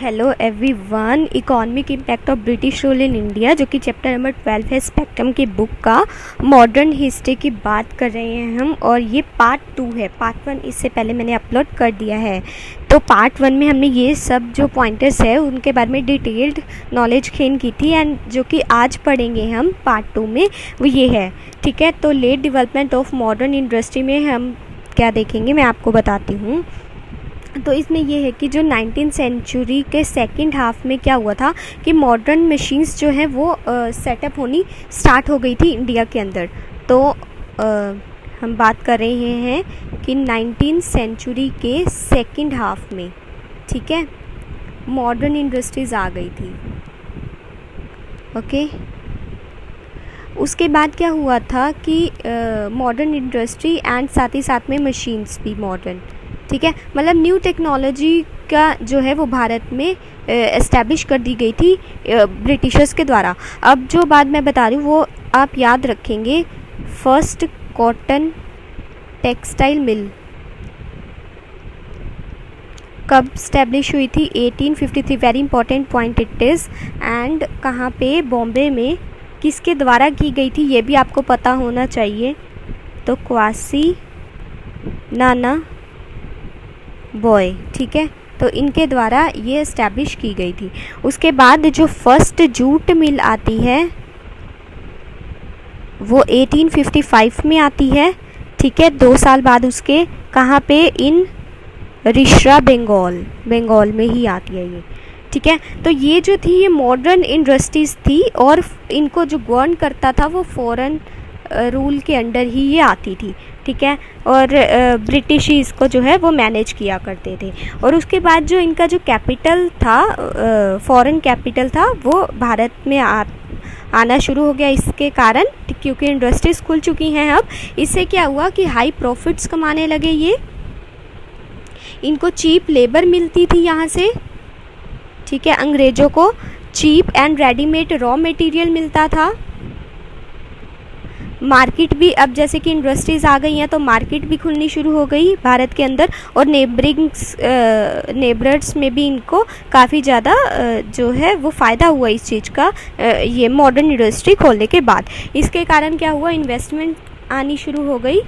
Hello everyone. Economic impact of British rule in India, जो कि chapter number 12 है spectrum की बुक का, मॉडर्न हिस्ट्री की बात कर रहे हैं हम। और ये पार्ट 2 है। पार्ट 1 इससे पहले मैंने अपलोड कर दिया है। तो पार्ट 1 में हमने ये सब जो पॉइंटर्स है उनके बारे में डिटेल्ड नॉलेज गेन की थी, एंड जो कि आज पढ़ेंगे हम पार्ट 2 में वो ये है। ठीक है, तो late development of modern industry में हम क्या देखेंगे मैं आपको बताती हूँ। तो इसमें ये है कि जो 19th सेंचुरी के सेकंड हाफ में क्या हुआ था कि मॉडर्न मशीन्स जो हैं वो सेटअप होनी स्टार्ट हो गई थी इंडिया के अंदर। तो हम बात कर रहे हैं कि 19th सेंचुरी के सेकंड हाफ में, ठीक है, मॉडर्न इंडस्ट्रीज़ आ गई थी। ओके, उसके बाद क्या हुआ था कि मॉडर्न इंडस्ट्री एंड साथ ही साथ में मशीन्स भी मॉडर्न, ठीक है, मतलब न्यू टेक्नोलॉजी का जो है वो भारत में एस्टैब्लिश कर दी गई थी ब्रिटिशर्स के द्वारा। अब जो बात मैं बता रही हूँ वो आप याद रखेंगे। फर्स्ट कॉटन टेक्सटाइल मिल कब एस्टैब्लिश हुई थी? 1853। Very important point it is. And कहाँ पे? बॉम्बे में। किसके द्वारा की गई थी ये भी आपको पता होना चाहिए। तो क्वासी नाना बॉय, ठीक है, तो इनके द्वारा ये एस्टैब्लिश की गई थी। उसके बाद जो फर्स्ट जूट मिल आती है वो 1855 में आती है, ठीक है, 2 साल बाद उसके। कहाँ पे? इन रिश्रा, बंगाल में ही आती है ये, ठीक है। तो ये जो थी ये मॉडर्न इंडस्ट्रीज़ थी और इनको जो गवर्न करता था वो फॉरेन रूल के अंडर ही ये आती थी, ठीक है, और ब्रिटिश ही इसको जो है वो मैनेज किया करते थे। और उसके बाद जो इनका जो कैपिटल था, फॉरेन कैपिटल था, वो भारत में आना शुरू हो गया इसके कारण, क्योंकि इंडस्ट्रीज खुल चुकी हैं अब। इससे क्या हुआ कि हाई प्रॉफिट्स कमाने लगे ये। इनको चीप लेबर मिलती थी यहाँ से, ठीक है, अंग्रेज़ों को cheap and readymade raw material मिलता था। मार्केट भी, अब जैसे कि इंडस्ट्रीज़ आ गई हैं तो मार्केट भी खुलनी शुरू हो गई भारत के अंदर, और नेबर्स में भी इनको काफ़ी ज़्यादा जो है वो फ़ायदा हुआ इस चीज़ का, ये मॉडर्न इंडस्ट्री खोलने के बाद। इसके कारण क्या हुआ? इन्वेस्टमेंट आनी शुरू हो गई,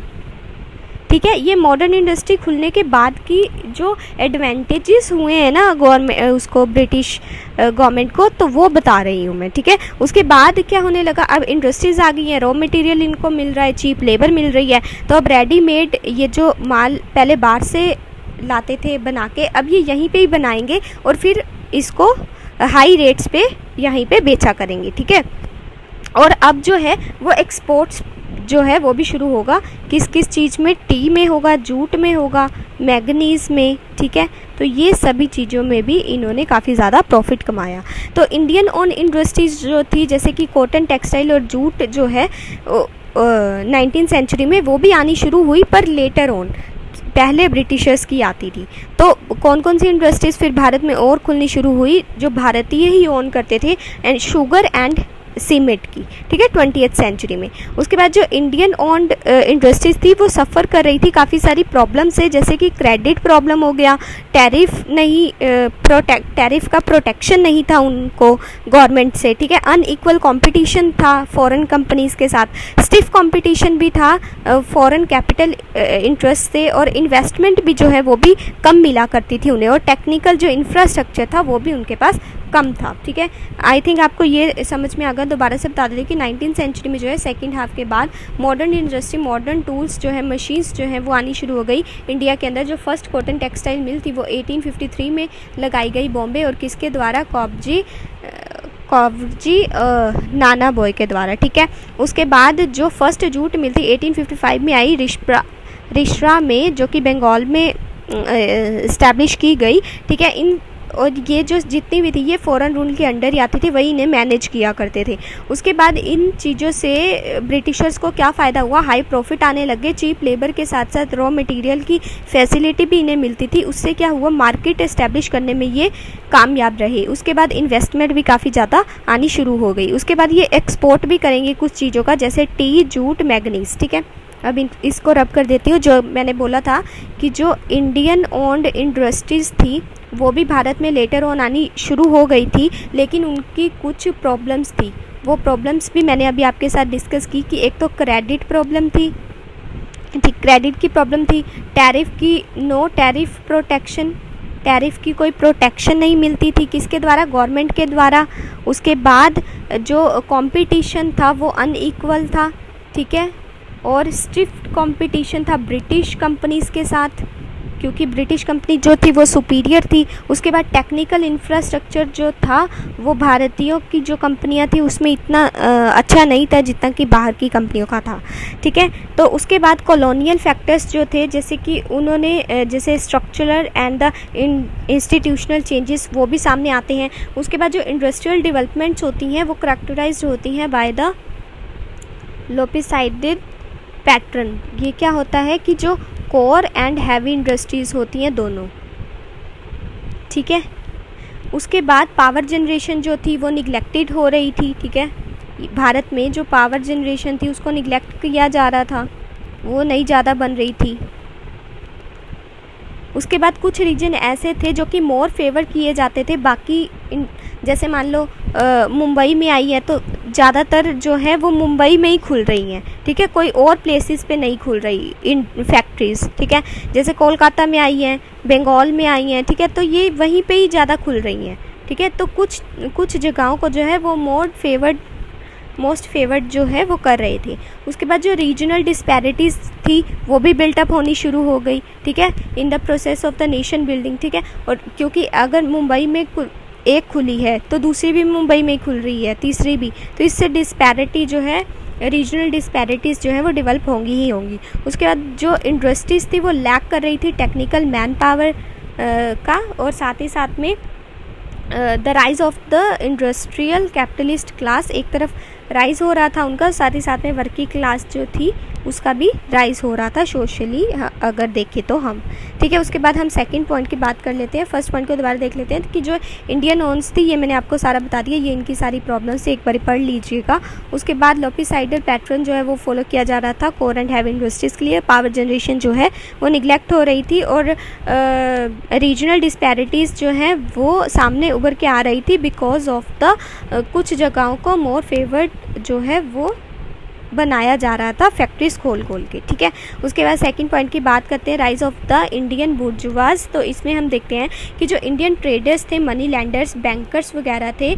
ठीक है। ये मॉडर्न इंडस्ट्री खुलने के बाद की जो एडवांटेजेस हुए हैं ना गवर्नमेंट, उसको ब्रिटिश गवर्नमेंट को, तो वो बता रही हूँ मैं, ठीक है। उसके बाद क्या होने लगा? अब इंडस्ट्रीज़ आ गई हैं, रॉ मटेरियल इनको मिल रहा है, चीप लेबर मिल रही है, तो अब रेडीमेड ये जो माल पहले बाहर से लाते थे बना के, अब ये यहीं पे ही बनाएंगे और फिर इसको हाई रेट्स पे यहीं पे बेचा करेंगे, ठीक है। और अब जो है वो एक्सपोर्ट्स जो है वो भी शुरू होगा। किस किस चीज़ में? टी में होगा, जूट में होगा, मैग्नीज में, ठीक है। तो ये सभी चीज़ों में भी इन्होंने काफ़ी ज़्यादा प्रॉफिट कमाया। तो इंडियन ओन इंडस्ट्रीज जो थी, जैसे कि कॉटन टेक्सटाइल और जूट जो है 19th सेंचुरी में वो भी आनी शुरू हुई, पर लेटर ऑन, पहले ब्रिटिशर्स की आती थी। तो कौन कौन सी इंडस्ट्रीज़ फिर भारत में और खुलनी शुरू हुई जो भारतीय ही ओन करते थे? एंड शुगर एंड सीमेंट की, ठीक है, 20th सेंचुरी में। उसके बाद जो इंडियन ओन्ड इंडस्ट्रीज थी वो सफ़र कर रही थी काफ़ी सारी प्रॉब्लम से, जैसे कि क्रेडिट प्रॉब्लम हो गया, टैरिफ का प्रोटेक्शन नहीं था उनको गवर्नमेंट से, ठीक है, अनइक्वल कंपटीशन था फॉरेन कंपनीज़ के साथ, स्टिफ कंपटीशन भी था फॉरेन कैपिटल इंटरेस्ट से, और इन्वेस्टमेंट भी जो है वो भी कम मिला करती थी उन्हें, और टेक्निकल जो इंफ्रास्ट्रक्चर था वो भी उनके पास कम था, ठीक है। आई थिंक आपको ये समझ में आ गया। दोबारा से बता दें कि 19th सेंचुरी में जो है सेकंड हाफ के बाद मॉडर्न इंडस्ट्री, मॉडर्न टूल्स जो है, मशीन्स जो है वो आनी शुरू हो गई इंडिया के अंदर। जो फर्स्ट कॉटन टेक्सटाइल मिल थी वो 1853 में लगाई गई बॉम्बे, और किसके द्वारा? कॉवजी नाना बॉय के द्वारा, ठीक है। उसके बाद जो फर्स्ट जूट मिल थी 1855 में आई रिश्रा में, जो कि बंगाल में इस्टेब्लिश की गई, ठीक है। इन और ये जो जितनी भी थी ये फॉरेन रूल के अंडर ही आती थी, वही इन्हें मैनेज किया करते थे। उसके बाद इन चीज़ों से ब्रिटिशर्स को क्या फ़ायदा हुआ? हाई प्रॉफिट आने लगे, चीप लेबर के साथ साथ रॉ मटेरियल की फैसिलिटी भी इन्हें मिलती थी। उससे क्या हुआ? मार्केट एस्टैब्लिश करने में ये कामयाब रहे। उसके बाद इन्वेस्टमेंट भी काफ़ी ज़्यादा आनी शुरू हो गई। उसके बाद ये एक्सपोर्ट भी करेंगे कुछ चीज़ों का, जैसे टी, जूट, मैग्नीज, ठीक है। अब इसको रब कर देती हूँ। जो मैंने बोला था कि जो इंडियन ओन्ड इंडस्ट्रीज़ थी वो भी भारत में लेटर ऑन आनी शुरू हो गई थी, लेकिन उनकी कुछ प्रॉब्लम्स थी। वो प्रॉब्लम्स भी मैंने अभी आपके साथ डिस्कस की कि एक तो क्रेडिट प्रॉब्लम थी, ठीक, क्रेडिट की प्रॉब्लम थी, टैरिफ की, नो टैरिफ प्रोटेक्शन, टैरिफ की कोई प्रोटेक्शन नहीं मिलती थी, किसके द्वारा, गवर्नमेंट के द्वारा। उसके बाद जो कंपटीशन था वो अनइक्वल था, ठीक है, और स्ट्रिक्ट कंपटीशन था ब्रिटिश कंपनीज़ के साथ, क्योंकि ब्रिटिश कंपनी जो थी वो सुपीरियर थी। उसके बाद टेक्निकल इंफ्रास्ट्रक्चर जो था वो भारतीयों की जो कंपनियां थी उसमें इतना अच्छा नहीं था जितना कि बाहर की कंपनियों का था, ठीक है। तो उसके बाद कॉलोनियल फैक्टर्स जो थे, जैसे कि उन्होंने जैसे structural and the institutional changes वो भी सामने आते हैं। उसके बाद जो इंडस्ट्रियल डेवलपमेंट्स होती हैं वो करैक्टराइज्ड होती हैं बाय द लोपिसाइडेड पैटर्न। ये क्या होता है कि जो कोर एंड हैवी इंडस्ट्रीज़ होती हैं दोनों, ठीक है। उसके बाद पावर जनरेशन जो थी वो निगलेक्टेड हो रही थी, ठीक है। भारत में जो पावर जनरेशन थी उसको निगलेक्ट किया जा रहा था, वो नहीं ज़्यादा बन रही थी। उसके बाद कुछ रीजन ऐसे थे जो कि मोर फेवर किए जाते थे, बाकी जैसे मान लो मुंबई में आई है तो ज़्यादातर जो है वो मुंबई में ही खुल रही हैं, ठीक है, कोई और प्लेसेस पे नहीं खुल रही इन फैक्ट्रीज़, ठीक है। जैसे कोलकाता में आई हैं, बंगाल में आई हैं, ठीक है, तो ये वहीं पे ही ज़्यादा खुल रही हैं, ठीक है। तो कुछ जगहों को जो है वो मोस्ट फेवर्ड जो है वो कर रहे थे। उसके बाद जो रीजनल डिस्पैरिटीज़ थी वो भी बिल्टअप होनी शुरू हो गई, ठीक है, in the process of the nation building, ठीक है। और क्योंकि अगर मुंबई में एक खुली है तो दूसरी भी मुंबई में खुल रही है, तीसरी भी, तो इससे डिस्पैरिटी जो है, रीजनल डिस्पैरिटीज़ जो है वो डेवलप होंगी ही होंगी। उसके बाद जो इंडस्ट्रीज़ थी वो लैक कर रही थी टेक्निकल मैन पावर का, और साथ ही साथ में the rise of the industrial capitalist class, एक तरफ राइज हो रहा था उनका, साथ ही साथ में वर्किंग क्लास जो थी उसका भी राइज हो रहा था सोशली, अगर देखें तो हम, ठीक है। उसके बाद हम सेकंड पॉइंट की बात कर लेते हैं। फर्स्ट पॉइंट को दोबारा देख लेते हैं कि जो इंडियन ओन्स थी ये मैंने आपको सारा बता दिया, ये इनकी सारी प्रॉब्लम्स एक बार पढ़ लीजिएगा। उसके बाद लोपिसाइडल पैटर्न जो है वो फॉलो किया जा रहा था कोर एंड हैवी इंडस्ट्रीज़ के लिए। पावर जनरेशन जो है वो निगलेक्ट हो रही थी, और रीजनल डिस्पैरिटीज़ जो हैं वो सामने उभर के आ रही थी बिकॉज ऑफ द कुछ जगहों को मोर फेवर्ड जो है वो बनाया जा रहा था फैक्ट्रीज खोल के, ठीक है। उसके बाद सेकंड पॉइंट की बात करते हैं, राइज ऑफ द इंडियन बुर्जुआज। तो इसमें हम देखते हैं कि जो इंडियन ट्रेडर्स थे, मनी लैंडर्स, बैंकर्स वगैरह थे,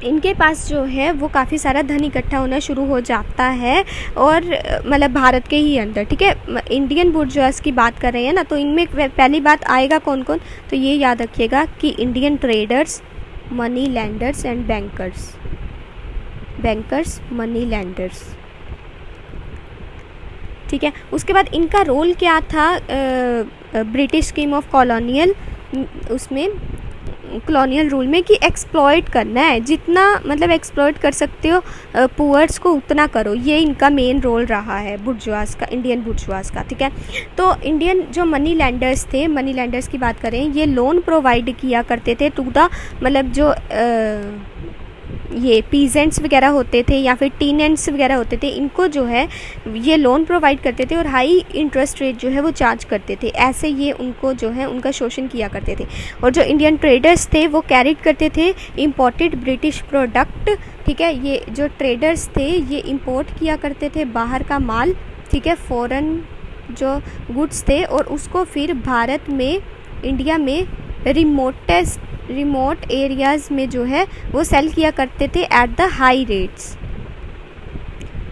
इनके पास जो है वो काफ़ी सारा धन इकट्ठा होना शुरू हो जाता है, और मतलब भारत के ही अंदर, ठीक है। इंडियन बुर्जुआज की बात कर रहे हैं ना, तो इनमें पहली बात आएगा कौन कौन, तो ये याद रखिएगा कि Indian traders, money landers and bankers, money landers, ठीक है। उसके बाद इनका रोल क्या था ब्रिटिश स्कीम ऑफ कॉलोनियल, उसमें कॉलोनियल रूल में, कि एक्सप्लॉइट करना है, जितना मतलब एक्सप्लॉइट कर सकते हो पुअर्स को उतना करो, ये इनका मेन रोल रहा है बुर्जुआज का, इंडियन बुर्जुआज का, ठीक है। तो इंडियन जो मनी लैंडर्स थे, मनी लैंडर्स की बात करें, ये लोन प्रोवाइड किया करते थे टू द, मतलब जो ये पीजेंट्स वगैरह होते थे या फिर टीनेंट्स वगैरह होते थे, इनको जो है ये लोन प्रोवाइड करते थे और हाई इंटरेस्ट रेट जो है वो चार्ज करते थे, ऐसे ये उनको जो है उनका शोषण किया करते थे। और जो इंडियन ट्रेडर्स थे वो कैरी करते थे इम्पोर्टेड ब्रिटिश प्रोडक्ट, ठीक है। ये जो ट्रेडर्स थे ये इंपोर्ट किया करते थे बाहर का माल, ठीक है, फॉरेन जो गुड्स थे, और उसको फिर भारत में, इंडिया में रिमोट एरियाज़ में जो है वो सेल किया करते थे एट द हाई रेट्स,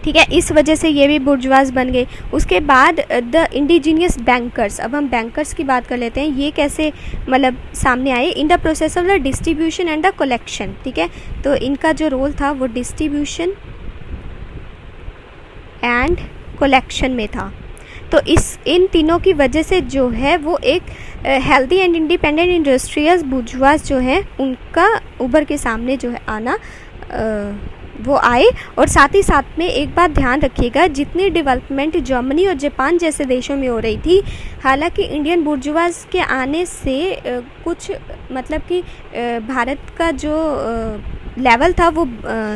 ठीक है। इस वजह से ये भी बुर्जुआज बन गए। उसके बाद द इंडिजीनियस बैंकर्स, अब हम बैंकर्स की बात कर लेते हैं, ये कैसे मतलब सामने आए, in the process of the distribution and the collection, ठीक है। तो इनका जो रोल था वो डिस्ट्रीब्यूशन एंड कलेक्शन में था। तो इन तीनों की वजह से जो है वो एक हेल्दी एंड इंडिपेंडेंट इंडस्ट्रियल्स बुर्जुआज जो है उनका उभर के सामने जो है आना वो आए। और साथ ही साथ में एक बात ध्यान रखिएगा, जितनी डेवलपमेंट जर्मनी और जापान जैसे देशों में हो रही थी, हालांकि इंडियन बुर्जुआज के आने से कुछ मतलब कि भारत का जो लेवल था वो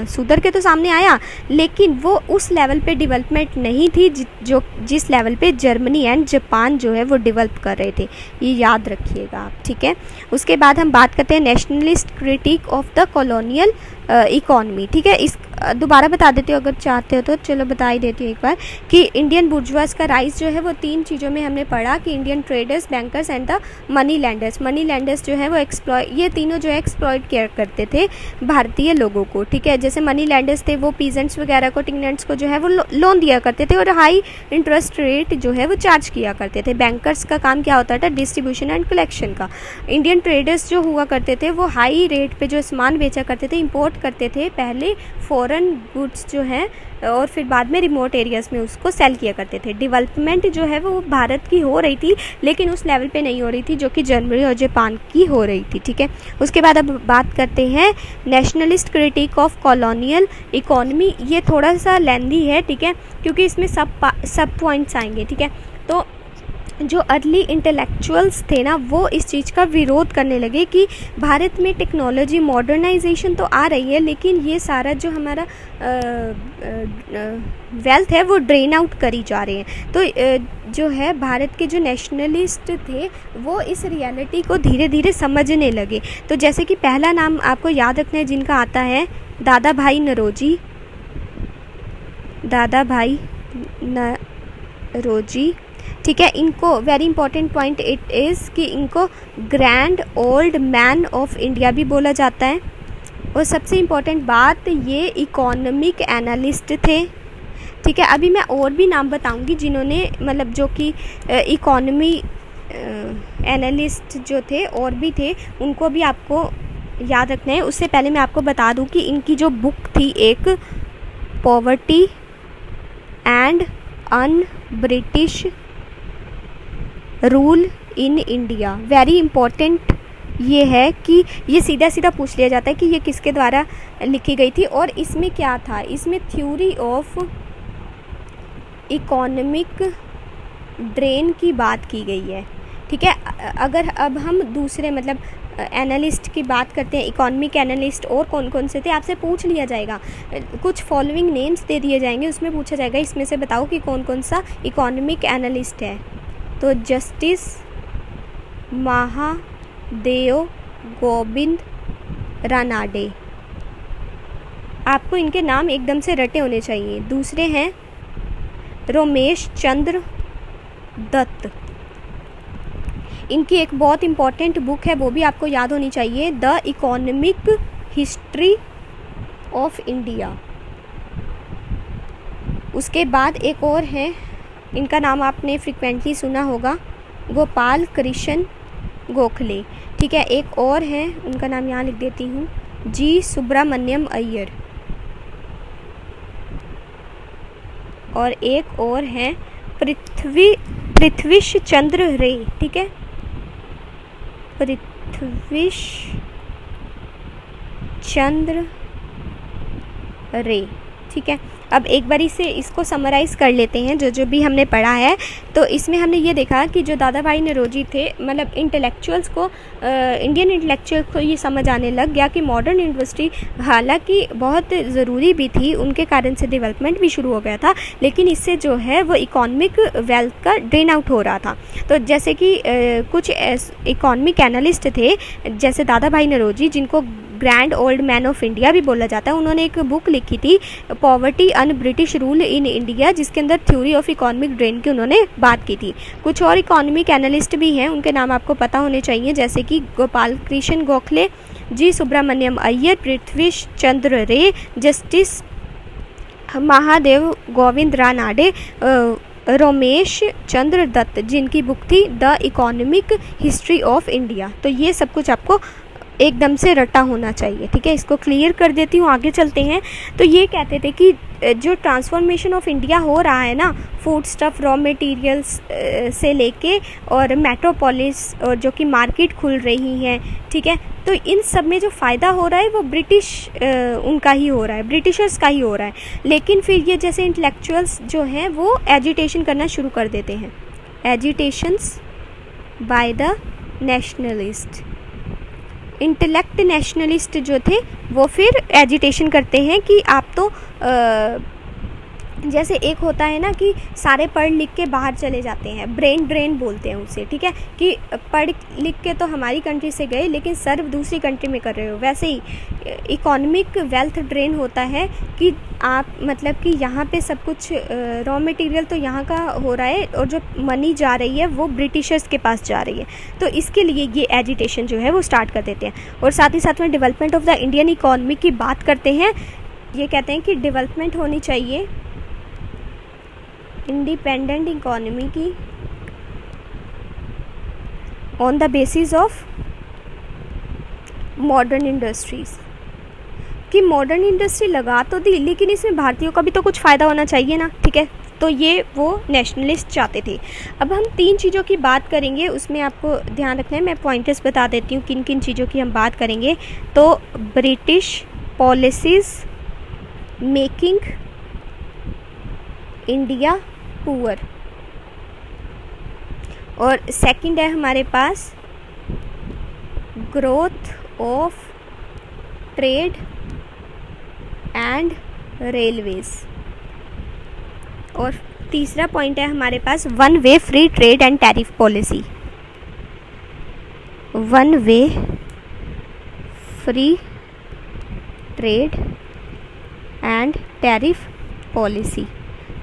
सुधर के तो सामने आया, लेकिन वो उस लेवल पे डेवलपमेंट नहीं थी जो जिस लेवल पे जर्मनी एंड जापान जो है वो डेवलप कर रहे थे। ये याद रखिएगा आप, ठीक है। उसके बाद हम बात करते हैं nationalist critic of the colonial economy, ठीक है। इस दोबारा बता देती हूँ अगर चाहते हो तो, चलो बता ही देती हूँ एक बार कि इंडियन बुर्जुआस का राइज जो है वो 3 चीज़ों में हमने पढ़ा कि Indian traders, bankers and the money landers. Money landers जो है वो ये तीनों जो है एक्सप्लॉइट केयर करते थे भारतीय लोगों को, ठीक है। जैसे मनी लैंडर्स थे वो पीजेंट्स वगैरह को, टिगनेंट्स को जो है वो लोन दिया करते थे और हाई इंटरेस्ट रेट जो है वो चार्ज किया करते थे। बैंकर्स का काम क्या होता था? डिस्ट्रीब्यूशन एंड कलेक्शन का। इंडियन ट्रेडर्स जो हुआ करते थे वो हाई रेट पे जो सामान बेचा करते थे, इंपोर्ट करते थे पहले फॉरेन गुड्स जो हैं, और फिर बाद में रिमोट एरियाज़ में उसको सेल किया करते थे। डेवलपमेंट जो है वो भारत की हो रही थी, लेकिन उस लेवल पे नहीं हो रही थी जो कि जर्मनी और जापान की हो रही थी, ठीक है। उसके बाद अब बात करते हैं nationalist critic of colonial economy. ये थोड़ा सा लेंदी है, ठीक है, क्योंकि इसमें सब पॉइंट्स आएंगे, ठीक है। तो जो अर्ली इंटेलेक्चुअल्स थे ना वो इस चीज़ का विरोध करने लगे कि भारत में टेक्नोलॉजी मॉडर्नाइजेशन तो आ रही है, लेकिन ये सारा जो हमारा वेल्थ है वो ड्रेन आउट करी जा रहे हैं। तो जो है भारत के जो नेशनलिस्ट थे वो इस रियलिटी को धीरे धीरे समझने लगे। तो जैसे कि पहला नाम आपको याद रखना है जिनका आता है दादा भाई नौरोजी। दादा भाई नौरोजी, ठीक है। इनको very important point it is कि इनको grand old man of India भी बोला जाता है। और सबसे इम्पॉर्टेंट बात, ये इकोनॉमिक एनालिस्ट थे, ठीक है। अभी मैं और भी नाम बताऊंगी जिन्होंने मतलब जो कि इकोनॉमी एनालिस्ट जो थे और भी थे, उनको भी आपको याद रखना है। उससे पहले मैं आपको बता दूं कि इनकी जो बुक थी एक poverty and un British rule in India. Very important ये है कि ये सीधा सीधा पूछ लिया जाता है कि ये किसके द्वारा लिखी गई थी और इसमें क्या था। इसमें थ्योरी ऑफ इकोनॉमिक ड्रेन की बात की गई है, ठीक है। अगर अब हम दूसरे मतलब एनालिस्ट की बात करते हैं, इकोनॉमिक एनालिस्ट और कौन कौन से थे आपसे पूछ लिया जाएगा। कुछ फॉलोइंग नेम्स दे दिए जाएंगे, उसमें पूछा जाएगा इसमें से बताओ कि कौन कौन सा इकोनॉमिक एनालिस्ट है। तो जस्टिस महादेव गोविंद रानाडे, आपको इनके नाम एकदम से रटे होने चाहिए। दूसरे हैं रमेश चंद्र दत्त। इनकी एक बहुत इम्पॉर्टेंट बुक है, वो भी आपको याद होनी चाहिए, the economic history of India. उसके बाद एक और है, इनका नाम आपने फ्रिक्वेंटली सुना होगा, गोपाल कृष्ण गोखले, ठीक है। एक और है, उनका नाम यहाँ लिख देती हूँ, जी सुब्रमण्यम अय्यर। और एक और है पृथ्वीश चंद्र रे, ठीक है, पृथ्वीश चंद्र रे, ठीक है। अब एक बारी से इसको समराइज़ कर लेते हैं जो जो भी हमने पढ़ा है। तो इसमें हमने ये देखा कि जो दादा भाई नौरोजी थे, मतलब इंटेलेक्चुअल्स को, इंडियन इंटेलेक्चुअल्स को ये समझ आने लग गया कि मॉडर्न यूनिवर्सिटी हालांकि बहुत ज़रूरी भी थी, उनके कारण से डेवलपमेंट भी शुरू हो गया था, लेकिन इससे जो है वो इकोनॉमिक वेल्थ का ड्रेन आउट हो रहा था। तो जैसे कि कुछ इकोनॉमिक एनालिस्ट थे जैसे दादा भाई नौरोजी, जिनको grand old man of India भी बोला जाता है, उन्होंने एक बुक लिखी थी poverty un British rule in India, जिसके अंदर थ्योरी ऑफ इकोनॉमिक ड्रेन की उन्होंने बात की थी। कुछ और इकोनॉमिक एनालिस्ट भी हैं, उनके नाम आपको पता होने चाहिए, जैसे कि गोपाल कृष्ण गोखले, जी सुब्रमण्यम अय्यर, पृथ्वीश चंद्र रे, जस्टिस महादेव गोविंद रानाडे, रमेश चंद्र दत्त, जिनकी बुक थी the economic history of India. तो ये सब कुछ आपको एकदम से रटा होना चाहिए, ठीक है। इसको क्लियर कर देती हूँ, आगे चलते हैं। तो ये कहते थे कि जो ट्रांसफॉर्मेशन ऑफ इंडिया हो रहा है ना, फूड स्टफ, रॉ मटेरियल्स से लेके और मेट्रोपोलिस और जो कि मार्केट खुल रही हैं, ठीक है, तो इन सब में जो फ़ायदा हो रहा है वो ब्रिटिश उनका ही हो रहा है, ब्रिटिशर्स का ही हो रहा है। लेकिन फिर ये जैसे इंटेलेक्चुअल्स जो हैं वो एजिटेशन करना शुरू कर देते हैं, agitations by the nationalist, intellect nationalist जो थे वो फिर एजिटेशन करते हैं कि आप तो जैसे एक होता है ना कि सारे पढ़ लिख के बाहर चले जाते हैं, ब्रेन ड्रेन बोलते हैं उसे, ठीक है, कि पढ़ लिख के तो हमारी कंट्री से गए लेकिन सर्व दूसरी कंट्री में कर रहे हो। वैसे ही इकोनॉमिक वेल्थ ड्रेन होता है कि आप मतलब कि यहाँ पे सब कुछ रॉ मटेरियल तो यहाँ का हो रहा है और जो मनी जा रही है वो ब्रिटिशर्स के पास जा रही है। तो इसके लिए ये एजिटेशन जो है वो स्टार्ट कर देते हैं। और साथ ही साथ में development of the Indian economy की बात करते हैं। ये कहते हैं कि डेवलपमेंट होनी चाहिए इंडिपेंडेंट इकोनॉमी की on the basis of modern industries, कि मॉडर्न इंडस्ट्री लगा तो दी लेकिन इसमें भारतीयों का भी तो कुछ फ़ायदा होना चाहिए ना, ठीक है। तो ये वो नेशनलिस्ट चाहते थे। अब हम 3 चीज़ों की बात करेंगे, उसमें आपको ध्यान रखना है। मैं पॉइंटर्स बता देती हूँ किन किन चीज़ों की हम बात करेंगे। तो British policies making India poor, और सेकंड है हमारे पास growth of trade and railways, और तीसरा पॉइंट है हमारे पास one way free trade and tariff policy. One way free trade and tariff policy,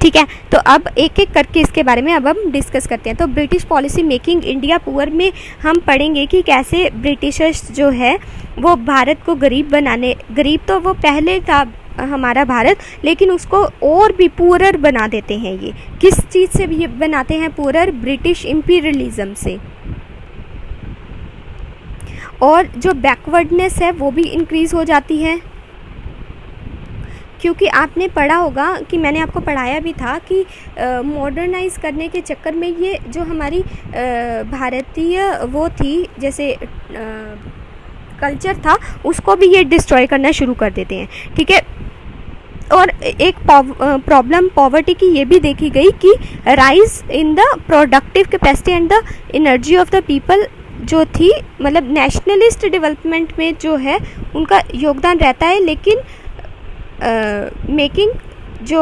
ठीक है। तो अब एक एक करके इसके बारे में अब हम डिस्कस करते हैं। तो British policy making India poor में हम पढ़ेंगे कि कैसे ब्रिटिशर्स जो है वो भारत को गरीब तो वो पहले था हमारा भारत, लेकिन उसको और भी पुअरर बना देते हैं। ये किस चीज़ से भी बनाते हैं पुअरर? ब्रिटिश इम्पीरियलिज्म से। और जो बैकवर्डनेस है वो भी इंक्रीज़ हो जाती है, क्योंकि आपने पढ़ा होगा कि मैंने आपको पढ़ाया भी था कि मॉडर्नाइज करने के चक्कर में ये जो हमारी भारतीय वो थी जैसे कल्चर था उसको भी ये डिस्ट्रॉय करना शुरू कर देते हैं, ठीक है। और एक प्रॉब्लम पॉवर्टी की ये भी देखी गई कि rise in the productive capacity and the energy of the people जो थी, मतलब नेशनलिस्ट डेवलपमेंट में जो है उनका योगदान रहता है, लेकिन मेकिंग जो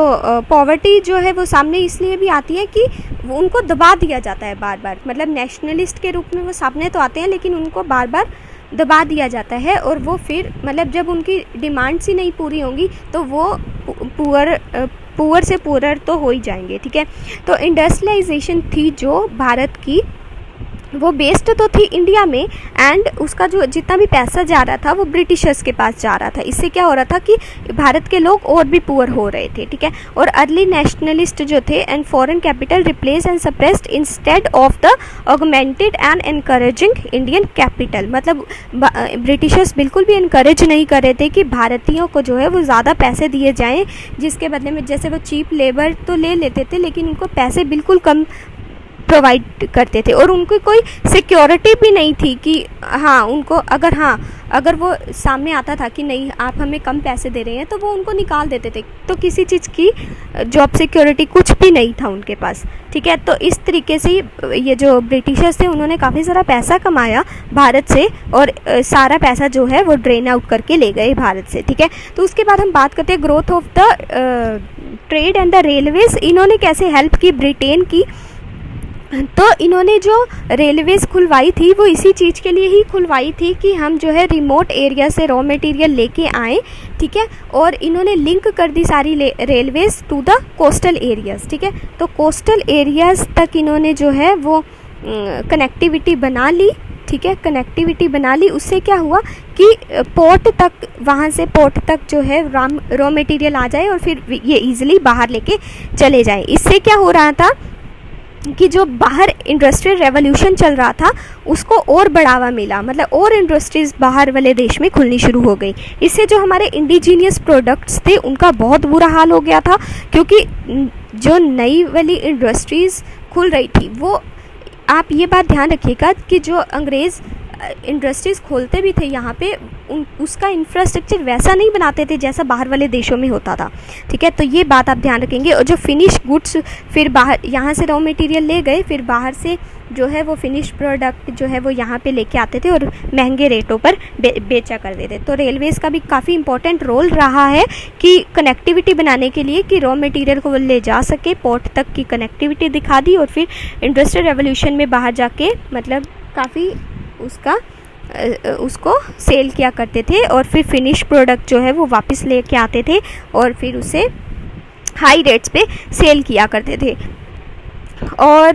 पॉवर्टी जो है वो सामने इसलिए भी आती है कि वो उनको दबा दिया जाता है बार बार। मतलब नेशनलिस्ट के रूप में वो सामने तो आते हैं लेकिन उनको बार बार दबा दिया जाता है, और वो फिर मतलब जब उनकी डिमांड्स ही नहीं पूरी होंगी तो वो पुअर से पुअरर तो हो ही जाएंगे, ठीक है। तो इंडस्ट्रियलाइजेशन थी जो भारत की, वो बेस्ड तो थी इंडिया में, एंड उसका जो जितना भी पैसा जा रहा था वो ब्रिटिशर्स के पास जा रहा था। इससे क्या हो रहा था कि भारत के लोग और भी पुअर हो रहे थे, ठीक है। और अर्ली नेशनलिस्ट जो थे and foreign capital replace and suppressed instead of the augmented and encouraging Indian capital. मतलब ब्रिटिशर्स बिल्कुल भी इनकरेज नहीं कर रहे थे कि भारतीयों को जो है वो ज़्यादा पैसे दिए जाएँ, जिसके बदले में जैसे वो चीप लेबर तो ले लेते थे लेकिन उनको पैसे बिल्कुल कम प्रोवाइड करते थे, और उनको कोई सिक्योरिटी भी नहीं थी कि हाँ उनको अगर वो सामने आता था कि नहीं आप हमें कम पैसे दे रहे हैं तो वो उनको निकाल देते थे। तो किसी चीज़ की जॉब सिक्योरिटी कुछ भी नहीं था उनके पास, ठीक है। तो इस तरीके से ये जो ब्रिटिशर्स थे उन्होंने काफ़ी सारा पैसा कमाया भारत से, और सारा पैसा जो है वो ड्रेन आउट करके ले गए भारत से, ठीक है। तो उसके बाद हम बात करते हैं growth of the trade and the railways. इन्होंने कैसे हेल्प की ब्रिटेन की? तो इन्होंने जो रेलवेज़ खुलवाई थी वो इसी चीज़ के लिए ही खुलवाई थी कि हम जो है रिमोट एरिया से रॉ मटेरियल लेके आएँ, ठीक है। और इन्होंने लिंक कर दी सारी railways to the coastal areas, ठीक है। तो कोस्टल एरियाज़ तक इन्होंने जो है वो कनेक्टिविटी बना ली, ठीक है। कनेक्टिविटी बना ली, उससे क्या हुआ कि पोर्ट तक, वहाँ से पोर्ट तक जो है रॉ मटेरियल आ जाए और फिर ये ईजिली बाहर लेके चले जाए। इससे क्या हो रहा था कि जो बाहर इंडस्ट्रियल रेवोल्यूशन चल रहा था उसको और बढ़ावा मिला, मतलब और इंडस्ट्रीज़ बाहर वाले देश में खुलनी शुरू हो गई। इससे जो हमारे इंडिजीनियस प्रोडक्ट्स थे उनका बहुत बुरा हाल हो गया था, क्योंकि जो नई वाली इंडस्ट्रीज़ खुल रही थी वो, आप ये बात ध्यान रखिएगा कि जो अंग्रेज़ इंडस्ट्रीज़ खोलते भी थे यहाँ पे उसका इंफ्रास्ट्रक्चर वैसा नहीं बनाते थे जैसा बाहर वाले देशों में होता था, ठीक है। तो ये बात आप ध्यान रखेंगे। और जो फिनिश गुड्स फिर बाहर यहाँ से रॉ मटेरियल ले गए, फिर बाहर से जो है वो फिनिश प्रोडक्ट जो है वो यहाँ पे लेके आते थे और महंगे रेटों पर बेचा करते थे। तो रेलवेज़ का भी काफ़ी इंपॉर्टेंट रोल रहा है कि कनेक्टिविटी बनाने के लिए, कि रॉ मटेरियल को वो ले जा सके, पोर्ट तक की कनेक्टिविटी दिखा दी, और फिर इंडस्ट्रियल रेवोल्यूशन में बाहर जाके मतलब काफ़ी उसको सेल किया करते थे, और फिर फिनिश प्रोडक्ट जो है वो वापस लेके आते थे और फिर उसे हाई रेट्स पे सेल किया करते थे। और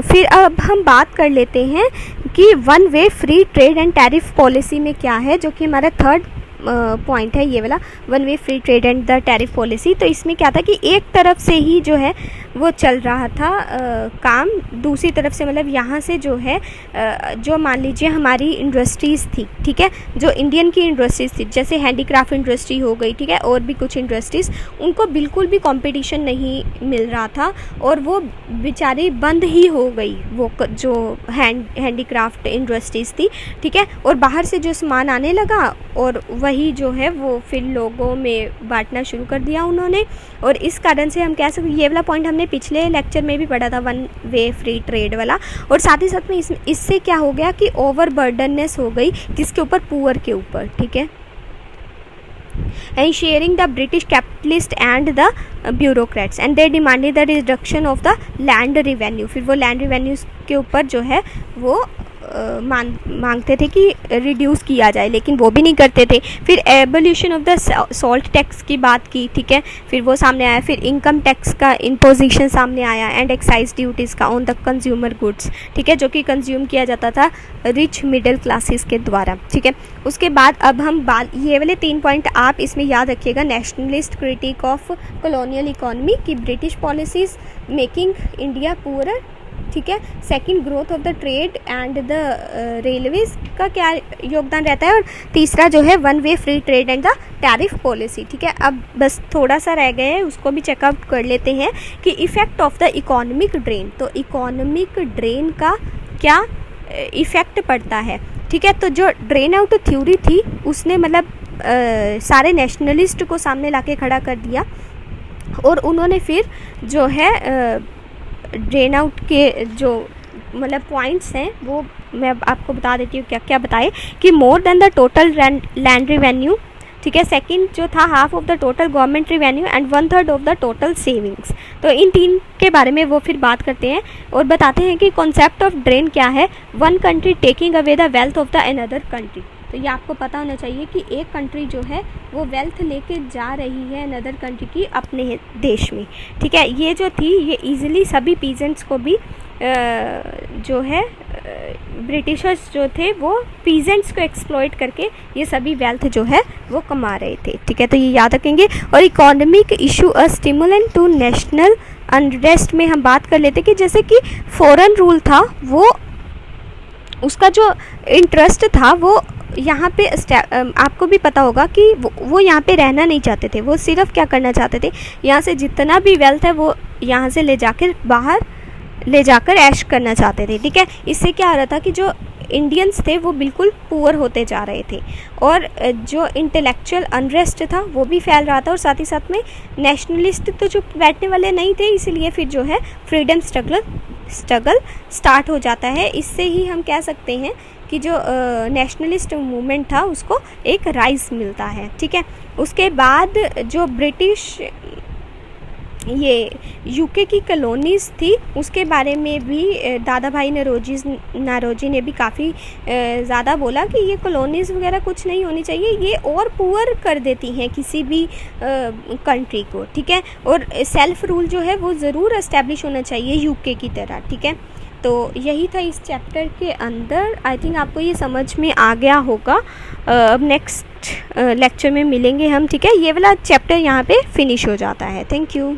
फिर अब हम बात कर लेते हैं कि one way free trade and tariff policy में क्या है, जो कि हमारा थर्ड पॉइंट है, ये वाला one way free trade and the tariff policy. तो इसमें क्या था कि एक तरफ से ही जो है वो चल रहा था काम, दूसरी तरफ से मतलब यहाँ से जो है जो मान लीजिए हमारी इंडस्ट्रीज़ थी, ठीक है, जो इंडियन की इंडस्ट्रीज़ थी, जैसे हैंडीक्राफ्ट इंडस्ट्री हो गई, ठीक है, और भी कुछ इंडस्ट्रीज़, उनको बिल्कुल भी कंपटीशन नहीं मिल रहा था और वो बेचारी बंद ही हो गई, वो जो हैंडीक्राफ्ट इंडस्ट्रीज़ थी, ठीक है। और बाहर से जो सामान आने लगा और वही जो है वो फिर लोगों में बांटना शुरू कर दिया उन्होंने। और इस कारण से हम कह सकते, ये वाला पॉइंट हमने पिछले लेक्चर में भी पढ़ा था, वन वे फ्री ट्रेड वाला। और साथ ही साथ में इससे क्या हो गया कि ओवर बर्डननेस हो गई, किसके ऊपर, पुअर के ऊपर, ठीक है, and sharing the British capitalist and the bureaucrats and they demanded the reduction of the land revenue. फिर वो लैंड रिवेन्यू के ऊपर जो है वो मांगते थे कि रिड्यूस किया जाए, लेकिन वो भी नहीं करते थे। फिर abolition of the salt tax की बात की, ठीक है, फिर वो सामने आया। फिर इनकम टैक्स का इम्पोजिशन सामने आया एंड एक्साइज ड्यूटीज़ का ऑन द कंज्यूमर गुड्स, ठीक है, जो कि कंज्यूम किया जाता था रिच मिडिल क्लासेस के द्वारा, ठीक है। उसके बाद अब हम ये वाले 3 पॉइंट आप इसमें याद रखिएगा। Nationalist critic of colonial economy की British policies making India poorer, ठीक है। Second, growth of the trade and the railways का क्या योगदान रहता है। और तीसरा जो है one way free trade and the tariff policy, ठीक है। अब बस थोड़ा सा रह गया है, उसको भी चेकआउट कर लेते हैं कि effect of the economic drain. तो इकोनॉमिक ड्रेन का क्या इफ़ेक्ट पड़ता है, ठीक है। तो जो ड्रेन आउट थ्योरी थी उसने मतलब सारे नेशनलिस्ट को सामने लाके खड़ा कर दिया, और उन्होंने फिर जो है ड्रेन आउट के जो मतलब पॉइंट्स हैं वो मैं आपको बता देती हूँ क्या क्या बताए, कि more than the total land revenue, ठीक है। सेकंड जो था half of the total government revenue and 1/3 of the total savings. तो इन 3 के बारे में वो फिर बात करते हैं और बताते हैं कि कॉन्सेप्ट ऑफ ड्रेन क्या है। One country taking away the wealth of the another country. तो ये आपको पता होना चाहिए कि एक कंट्री जो है वो वेल्थ लेके जा रही है अनदर कंट्री की अपने देश में, ठीक है। ये जो थी ये इजीली सभी पीजेंट्स को भी जो है ब्रिटिशर्स जो थे वो पीजेंट्स को एक्सप्लॉइट करके ये सभी वेल्थ जो है वो कमा रहे थे, ठीक है। तो ये याद रखेंगे। और economic issue a stimulant to national unrest में हम बात कर लेते कि जैसे कि फॉरेन रूल था, वो उसका जो इंटरेस्ट था वो यहाँ पे आपको भी पता होगा कि वो यहाँ पे रहना नहीं चाहते थे। वो सिर्फ क्या करना चाहते थे, यहाँ से जितना भी वेल्थ है वो यहाँ से ले जाकर बाहर ले जाकर ऐश करना चाहते थे, ठीक है। इससे क्या हो रहा था कि जो इंडियंस थे वो बिल्कुल पुअर होते जा रहे थे, और जो इंटेलेक्चुअल अनरेस्ट था वो भी फैल रहा था, और साथ ही साथ में नेशनलिस्ट तो जो बैठने वाले नहीं थे, इसलिए फिर जो है फ्रीडम स्ट्रगल स्टार्ट हो जाता है। इससे ही हम कह सकते हैं कि जो नेशनलिस्ट मूवमेंट था उसको एक राइज मिलता है, ठीक है। उसके बाद जो ब्रिटिश ये यूके की कॉलोनीज़ थी उसके बारे में भी दादा भाई नौरोजी ने भी काफ़ी ज़्यादा बोला कि ये कॉलोनीज़ वगैरह कुछ नहीं होनी चाहिए, ये और पुअर कर देती हैं किसी भी कंट्री को, ठीक है। और सेल्फ रूल जो है वो ज़रूर एस्टेब्लिश होना चाहिए यूके की तरह, ठीक है। तो यही था इस चैप्टर के अंदर। आई थिंक आपको ये समझ में आ गया होगा। अब नेक्स्ट लेक्चर में मिलेंगे हम, ठीक है। ये वाला चैप्टर यहाँ पे फिनिश हो जाता है। Thank you.